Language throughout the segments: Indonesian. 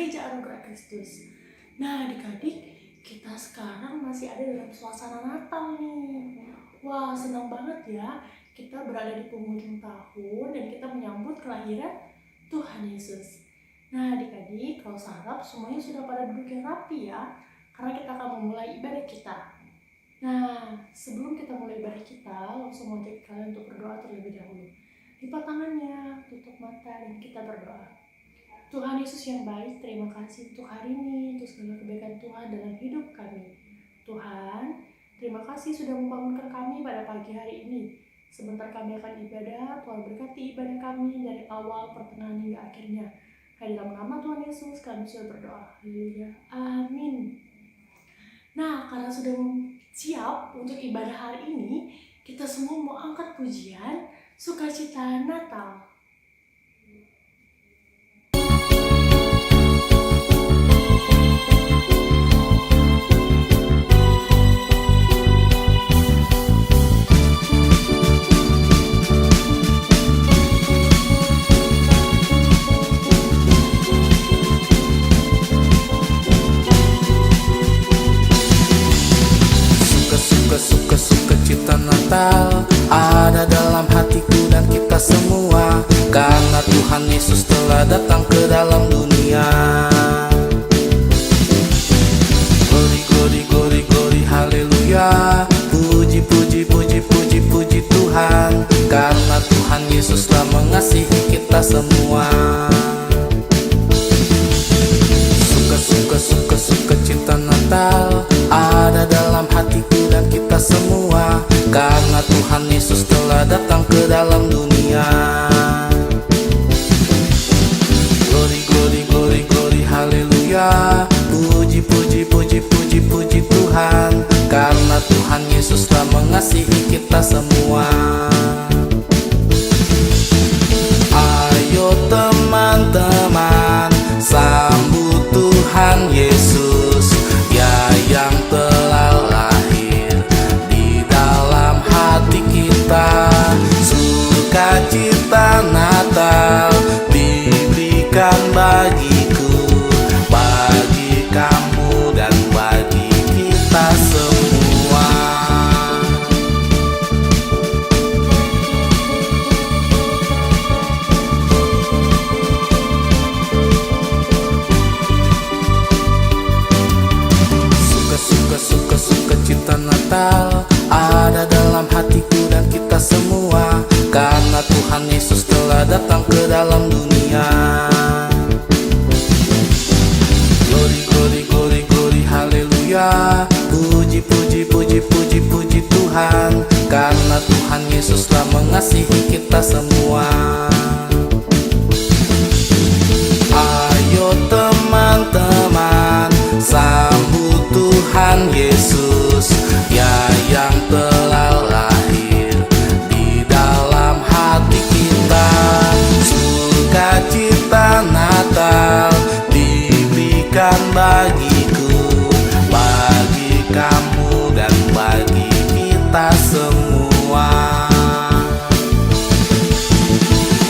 Gereja Anugerah Kristus. Nah adik-adik, kita sekarang masih ada dalam suasana Natal nih. Wah, senang banget ya, kita berada di penghujung tahun dan kita menyambut kelahiran Tuhan Yesus. Nah adik-adik, kalau sarap semuanya sudah pada duduk yang rapi ya, karena kita akan memulai ibadah kita. Nah, sebelum kita mulai ibadah kita, langsung mau ajak kalian untuk berdoa terlebih dahulu. Lipat tangannya, tutup mata, dan kita berdoa. Tuhan Yesus yang baik, terima kasih untuk hari ini, untuk segala kebaikan Tuhan dalam hidup kami. Tuhan, terima kasih sudah membangunkan kami pada pagi hari ini. Sebentar kami akan ibadah, Tuhan berkati ibadah kami dari awal, pertengahan hingga akhirnya. Dalam nama Tuhan Yesus kami sudah berdoa. Haleluya. Amin. Nah, karena sudah siap untuk ibadah hari ini, kita semua mau angkat pujian Sukacita Natal. Sukacita Natal ada dalam hatiku dan kita semua, karena Tuhan Yesus telah datang ke dalam dunia. Glory, glory, glory, glory, haleluya. Puji, puji, puji, puji, puji Tuhan, karena Tuhan Yesus telah mengasihi kita semua. Sukacita Natal ada dalam hatiku dan kita semua, karena Tuhan Yesus telah datang ke dalam dunia. Glory, glory, glory, glory, haleluya. Puji, puji, puji, puji, puji Tuhan, karena Tuhan Yesus telah mengasihi kita semua. Ayo teman-teman, sambut Tuhan Yesus, ya yang telah lahir di dalam hati kita. Sukacita Natal diberikan bagiku, bagi kamu dan bagi kita semua. Sukacita Natal ada dalam hatiku dan kita semua, karena Tuhan Yesus telah datang ke dalam dunia. Glory, glory, glory, glory, haleluya. Puji, puji, puji, puji, puji Tuhan, karena Tuhan Yesus telah mengasihi kita semua. Ayo teman-teman, sambut Tuhan Yesus, ya yang telah lahir di dalam hati kita. Sukacita Natal diberikan bagiku, bagi kamu dan bagi kita semua.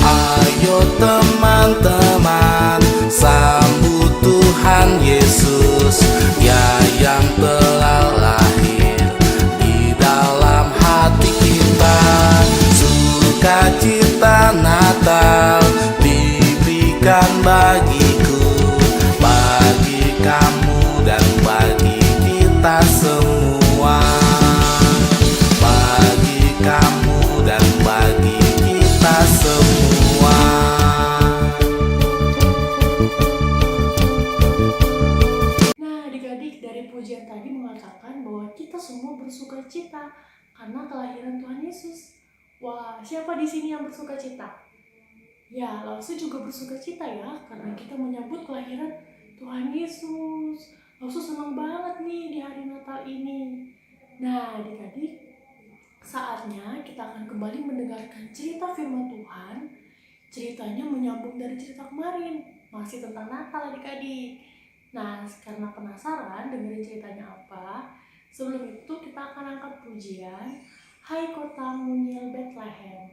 Ayo teman-teman, sambut Tuhan Yesus, ya yang telah lahir di dalam hati kita. Sukacita Natal diberikan bagiku, bagi kamu dan bagi kita semua. Bagi kamu dan bagi kita semua. Pujian tadi mengatakan bahwa kita semua bersukacita karena kelahiran Tuhan Yesus. Wah, siapa di sini yang bersukacita? Ya, Lausu juga bersukacita ya, karena kita menyambut kelahiran Tuhan Yesus. Lausu senang banget nih di hari Natal ini. Nah, adik-adik, saatnya kita akan kembali mendengarkan cerita firman Tuhan. Ceritanya menyambung dari cerita kemarin, masih tentang Natal adik-adik. Nah, karena penasaran dengerin ceritanya apa, sebelum itu kita akan angkat pujian Hai Kota Mungil Bethlehem.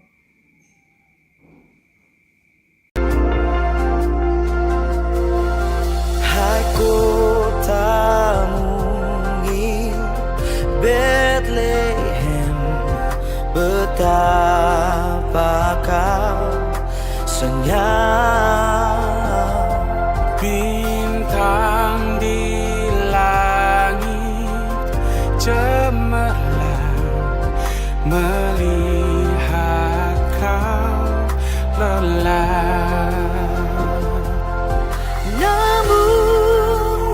kotamu Bethlehem, betapa kau senyap. Bintang di langit cemerlang melihat kau lelah. Namun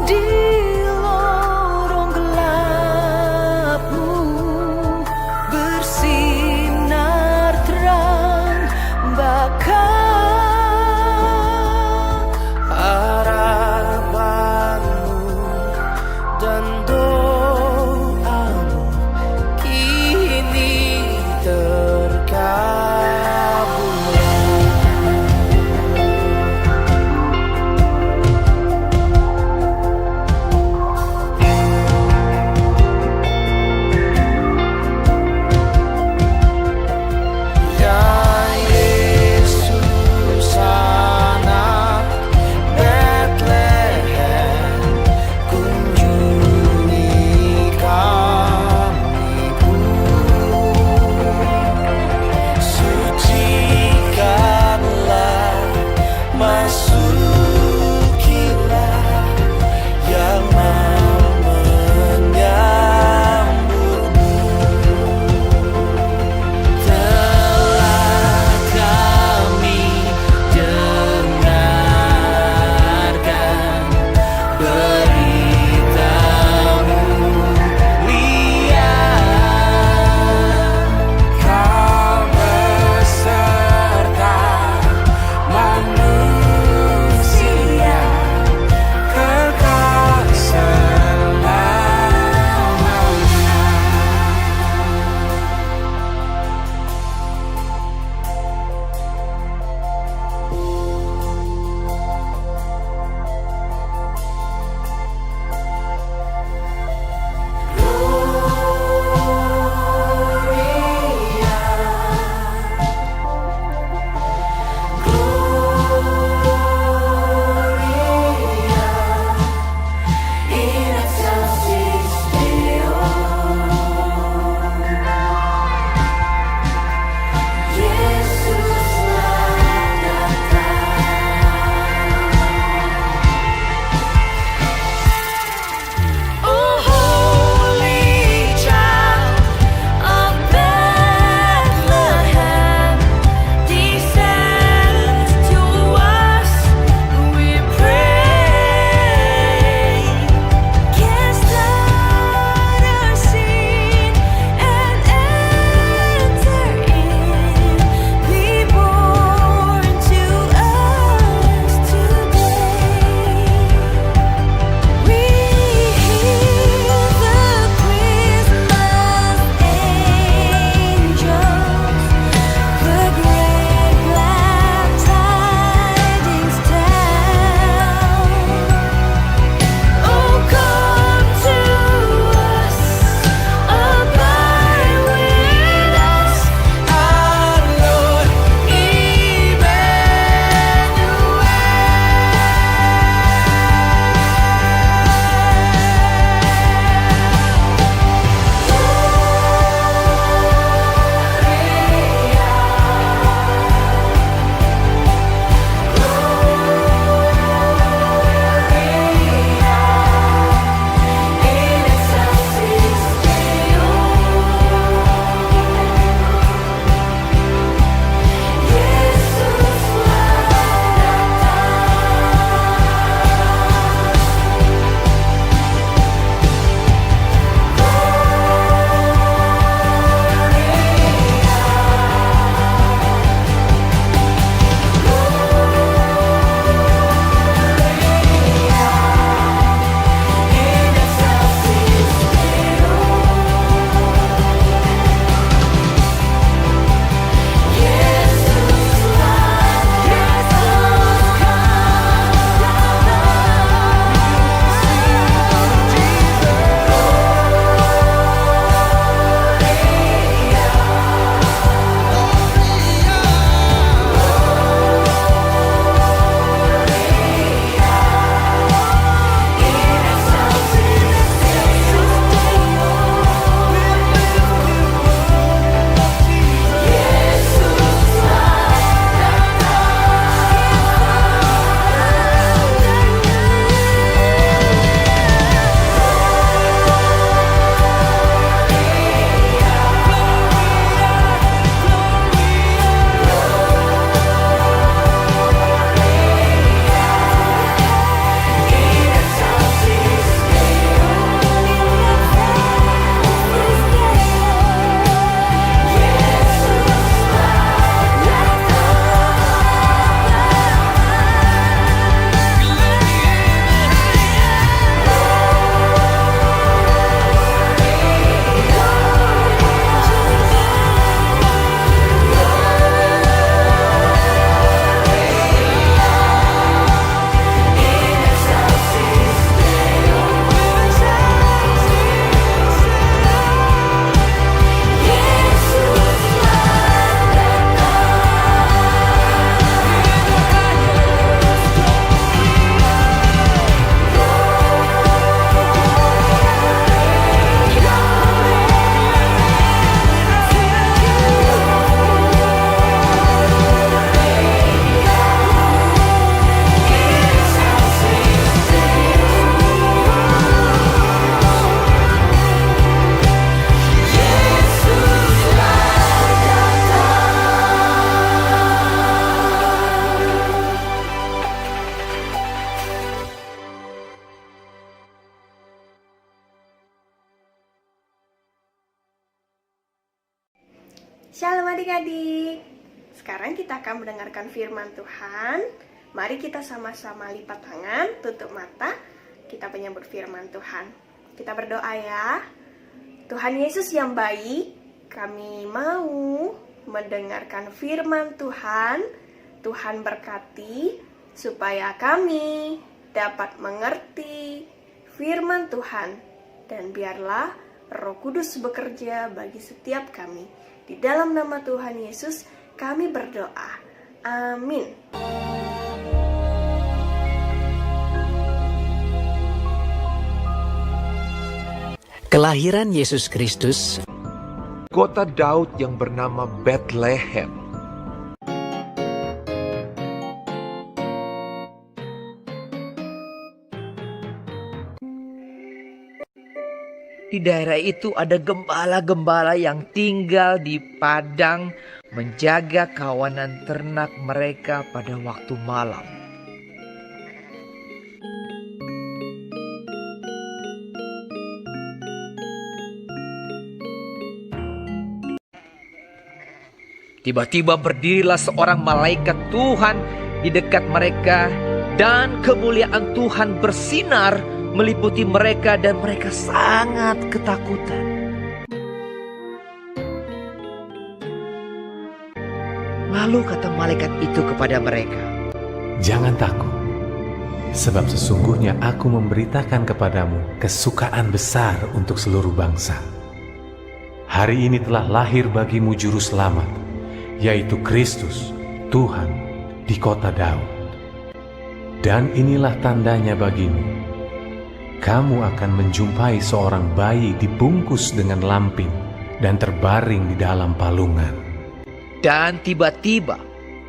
Shalom adik-adik. Sekarang kita akan mendengarkan firman Tuhan. Mari kita sama-sama lipat tangan, tutup mata. Kita menyambut firman Tuhan. Kita berdoa ya. Tuhan Yesus yang baik, kami mau mendengarkan firman Tuhan. Tuhan berkati supaya kami dapat mengerti firman Tuhan. Dan biarlah Roh Kudus bekerja bagi setiap kami. Di dalam nama Tuhan Yesus kami berdoa. Amin. Kelahiran Yesus Kristus. Kota Daud yang bernama Bethlehem. Di daerah itu ada gembala-gembala yang tinggal di padang menjaga kawanan ternak mereka pada waktu malam. Tiba-tiba berdirilah seorang malaikat Tuhan di dekat mereka dan kemuliaan Tuhan bersinar meliputi mereka dan mereka sangat ketakutan. Lalu kata malaikat itu kepada mereka, "Jangan takut, sebab sesungguhnya aku memberitakan kepadamu kesukaan besar untuk seluruh bangsa. Hari ini telah lahir bagimu juru selamat, yaitu Kristus, Tuhan, di kota Daud. Dan inilah tandanya bagimu. Kamu akan menjumpai seorang bayi dibungkus dengan lampin dan terbaring di dalam palungan." Dan tiba-tiba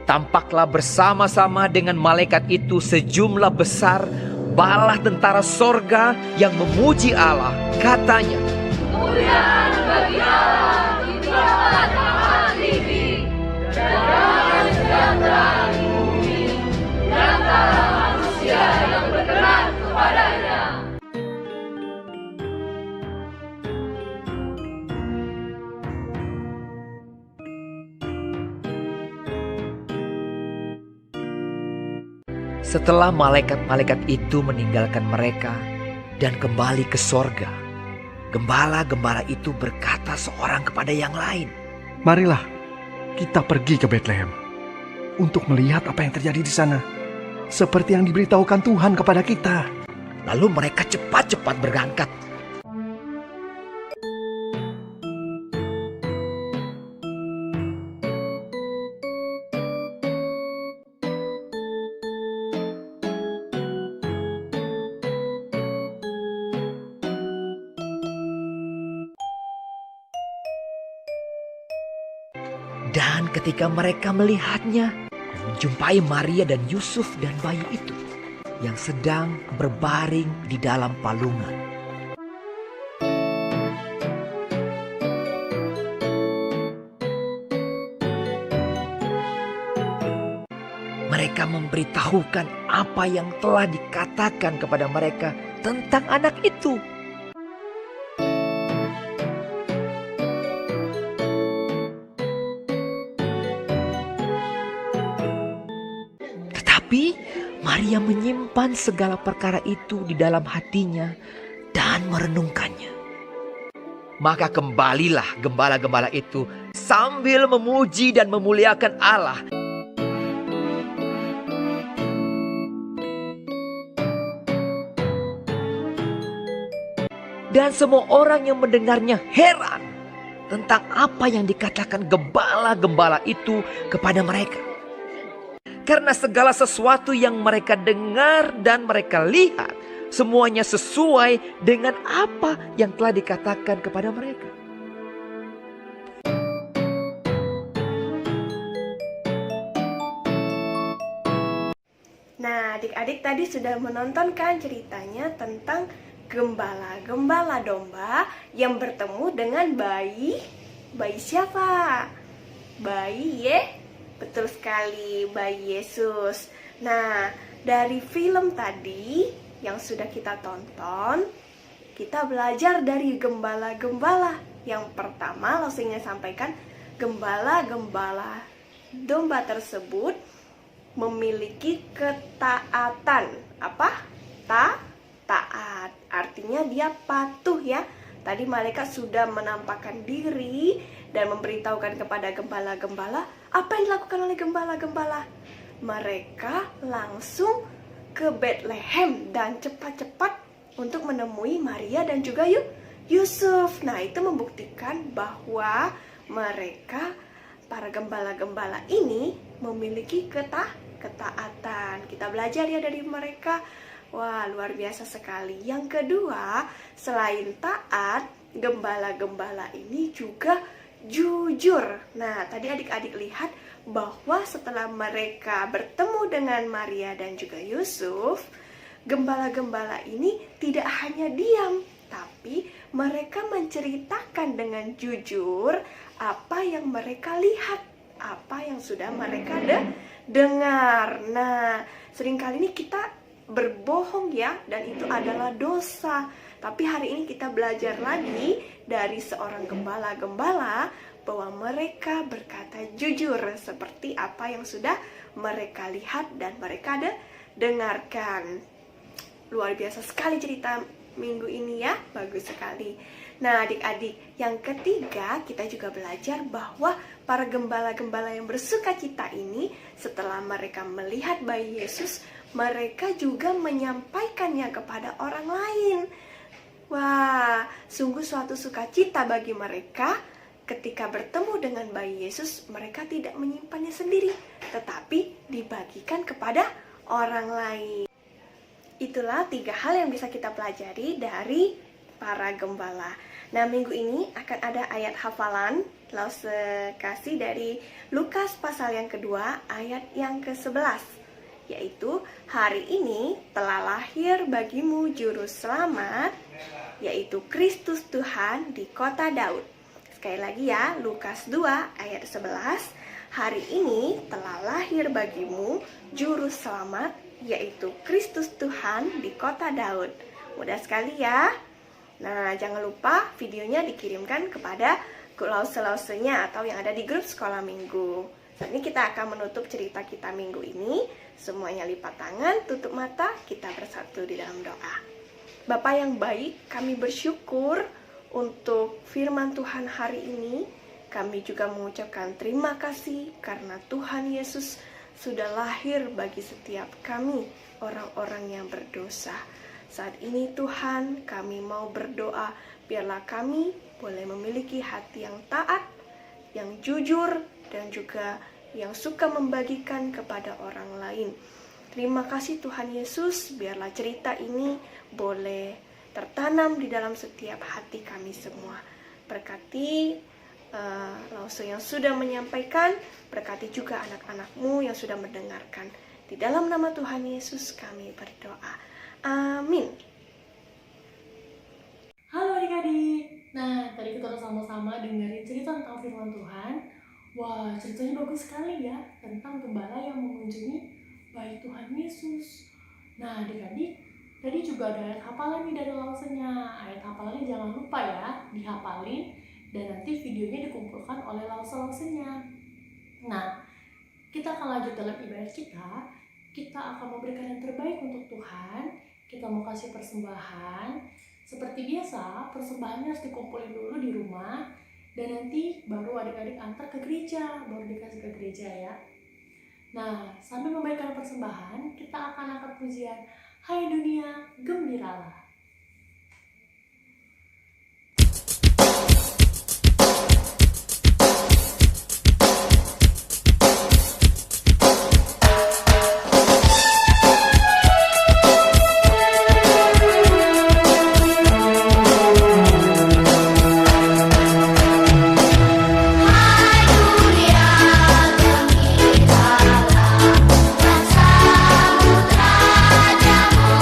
tampaklah bersama-sama dengan malaikat itu sejumlah besar bala tentara sorga yang memuji Allah. Katanya, "Kemuliaan bagi Allah di tempat tinggi, dan damai sejahtera di bumi, di antara manusia yang berkenan kepadanya." Setelah malaikat-malaikat itu meninggalkan mereka dan kembali ke sorga, gembala-gembala itu berkata seorang kepada yang lain, "Marilah kita pergi ke Bethlehem untuk melihat apa yang terjadi di sana, seperti yang diberitahukan Tuhan kepada kita." Lalu mereka cepat-cepat berangkat. Dan ketika mereka melihatnya, menjumpai Maria dan Yusuf dan bayi itu yang sedang berbaring di dalam palungan. Mereka memberitahukan apa yang telah dikatakan kepada mereka tentang anak itu. Tapi Maria menyimpan segala perkara itu di dalam hatinya dan merenungkannya. Maka kembalilah gembala-gembala itu sambil memuji dan memuliakan Allah. Dan semua orang yang mendengarnya heran tentang apa yang dikatakan gembala-gembala itu kepada mereka. Karena segala sesuatu yang mereka dengar dan mereka lihat, semuanya sesuai dengan apa yang telah dikatakan kepada mereka. Nah, adik-adik tadi sudah menonton kan ceritanya tentang gembala-gembala domba yang bertemu dengan bayi. Bayi siapa? Bayi betul sekali, bayi Yesus. Nah, dari film tadi yang sudah kita tonton, kita belajar dari gembala-gembala. Yang pertama, Losingnya sampaikan, gembala-gembala domba tersebut memiliki ketaatan. Apa? Taat. Artinya dia patuh ya. Tadi malaikat sudah menampakkan diri dan memberitahukan kepada gembala-gembala. Apa yang dilakukan oleh gembala-gembala? Mereka langsung ke Bethlehem dan cepat-cepat untuk menemui Maria dan juga Yusuf. Nah, itu membuktikan bahwa mereka, para gembala-gembala ini memiliki ketaatan. Kita belajar ya dari mereka. Wah, luar biasa sekali. Yang kedua, selain taat, gembala-gembala ini juga jujur. Nah, tadi adik-adik lihat bahwa setelah mereka bertemu dengan Maria dan juga Yusuf, gembala-gembala ini tidak hanya diam, tapi mereka menceritakan dengan jujur apa yang mereka lihat, apa yang sudah mereka dengar. Nah, seringkali ini kita berbohong ya, dan itu adalah dosa. Tapi hari ini kita belajar lagi dari seorang gembala-gembala bahwa mereka berkata jujur seperti apa yang sudah mereka lihat dan mereka dengarkan. Luar biasa sekali cerita minggu ini ya, bagus sekali. Nah, adik-adik, yang ketiga kita juga belajar bahwa para gembala-gembala yang bersuka cita ini setelah mereka melihat bayi Yesus, mereka juga menyampaikannya kepada orang lain. Wah, sungguh suatu sukacita bagi mereka ketika bertemu dengan bayi Yesus. Mereka tidak menyimpannya sendiri, tetapi dibagikan kepada orang lain. Itulah 3 hal yang bisa kita pelajari dari para gembala. Nah, minggu ini akan ada ayat hafalan lause kasih dari Lukas pasal yang kedua ayat yang ke-11. Yaitu, hari ini telah lahir bagimu juru selamat, yaitu Kristus Tuhan di kota Daud. Sekali lagi ya, Lukas 2 ayat 11. Hari ini telah lahir bagimu juru selamat, yaitu Kristus Tuhan di kota Daud. Mudah sekali ya. Nah, jangan lupa videonya dikirimkan kepada lause-lausenya atau yang ada di grup sekolah minggu. Saat ini kita akan menutup cerita kita minggu ini. Semuanya lipat tangan, tutup mata, kita bersatu di dalam doa. Bapa yang baik, kami bersyukur untuk firman Tuhan hari ini. Kami juga mengucapkan terima kasih karena Tuhan Yesus sudah lahir bagi setiap kami, orang-orang yang berdosa. Saat ini Tuhan, kami mau berdoa, biarlah kami boleh memiliki hati yang taat, yang jujur, dan juga yang suka membagikan kepada orang lain. Terima kasih Tuhan Yesus, biarlah cerita ini boleh tertanam di dalam setiap hati kami semua. Berkati lause yang sudah menyampaikan, berkati juga anak-anak-Mu yang sudah mendengarkan. Di dalam nama Tuhan Yesus kami berdoa. Amin. Halo adik-adik. Nah, tadi kita sama-sama dengerin cerita tentang firman Tuhan. Wah, ceritanya bagus sekali ya, tentang gembala yang mengunjungi bayi Tuhan Yesus. Nah, adik-adik, tadi juga ada ayat hafalan nih dari lausenya. Ayat hafalannya jangan lupa ya, dihafalin, dan nanti videonya dikumpulkan oleh lause-lausenya. Nah, kita akan lanjut dalam ibadah kita. Kita akan memberikan yang terbaik untuk Tuhan. Kita mau kasih persembahan. Seperti biasa, persembahannya harus dikumpulin dulu di rumah, dan nanti baru adik-adik antar ke gereja, baru dikasih ke gereja ya. Nah, sambil memberikan persembahan, kita akan angkat pujian Hai Dunia, Gembiralah. Samudra jamu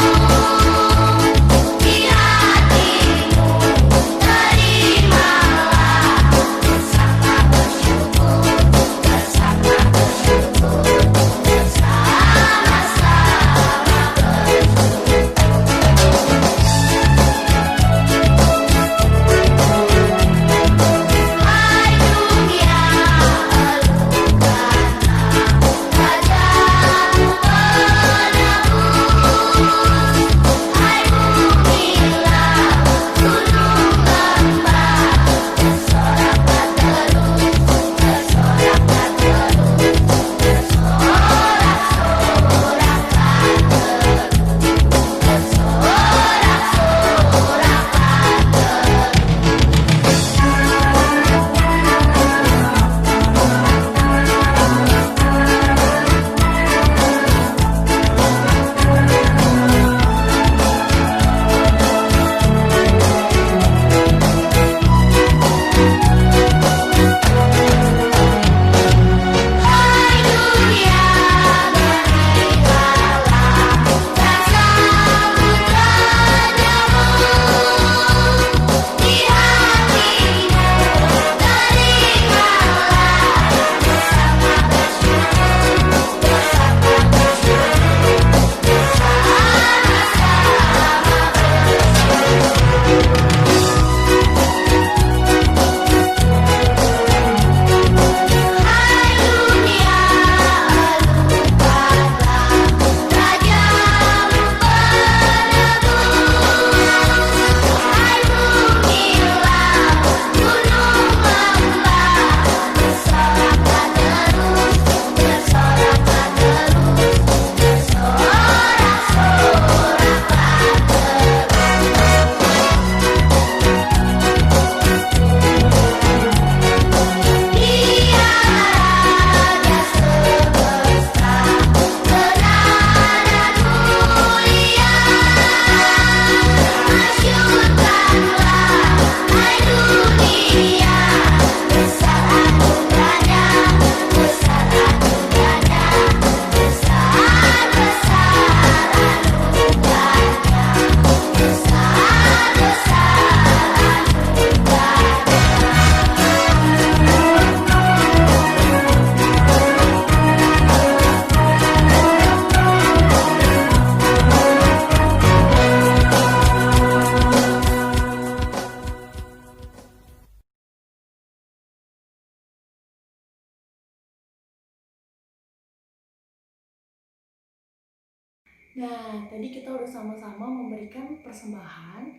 Nah, tadi kita udah sama-sama memberikan persembahan,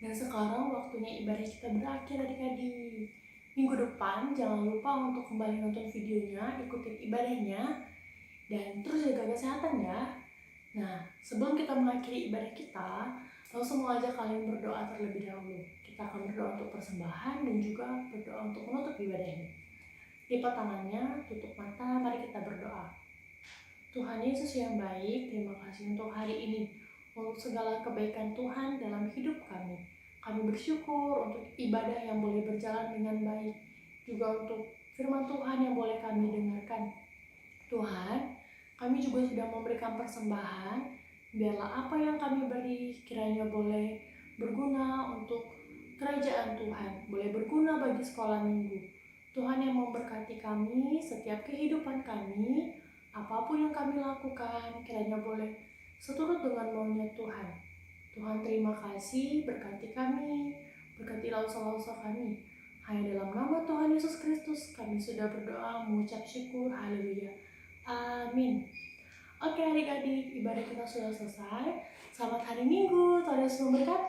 dan sekarang waktunya ibadah kita berakhir adik-adik. Minggu depan jangan lupa untuk kembali nonton videonya, ikutin ibadahnya, dan terus jaga kesehatan ya. Nah, sebelum kita mengakhiri ibadah kita, langsung mau ajak kalian berdoa terlebih dahulu. Kita akan berdoa untuk persembahan dan juga berdoa untuk menutup ibadah ini. Lipat tangannya, tutup mata, mari kita berdoa. Tuhan Yesus yang baik, terima kasih untuk hari ini, untuk segala kebaikan Tuhan dalam hidup kami. Kami bersyukur untuk ibadah yang boleh berjalan dengan baik, juga untuk firman Tuhan yang boleh kami dengarkan. Tuhan, kami juga sudah memberikan persembahan, biarlah apa yang kami beri kiranya boleh berguna untuk kerajaan Tuhan, boleh berguna bagi sekolah minggu. Tuhan yang memberkati kami, setiap kehidupan kami, apapun yang kami lakukan, kiranya boleh seturut dengan maunya Tuhan. Tuhan terima kasih, berkati kami, berkati lausa-lausa kami. Hanya dalam nama Tuhan Yesus Kristus kami sudah berdoa mengucap syukur, haleluya. Amin. Oke adik-adik, ibadah kita sudah selesai. Selamat hari Minggu, Tuhan Yesus memberkati.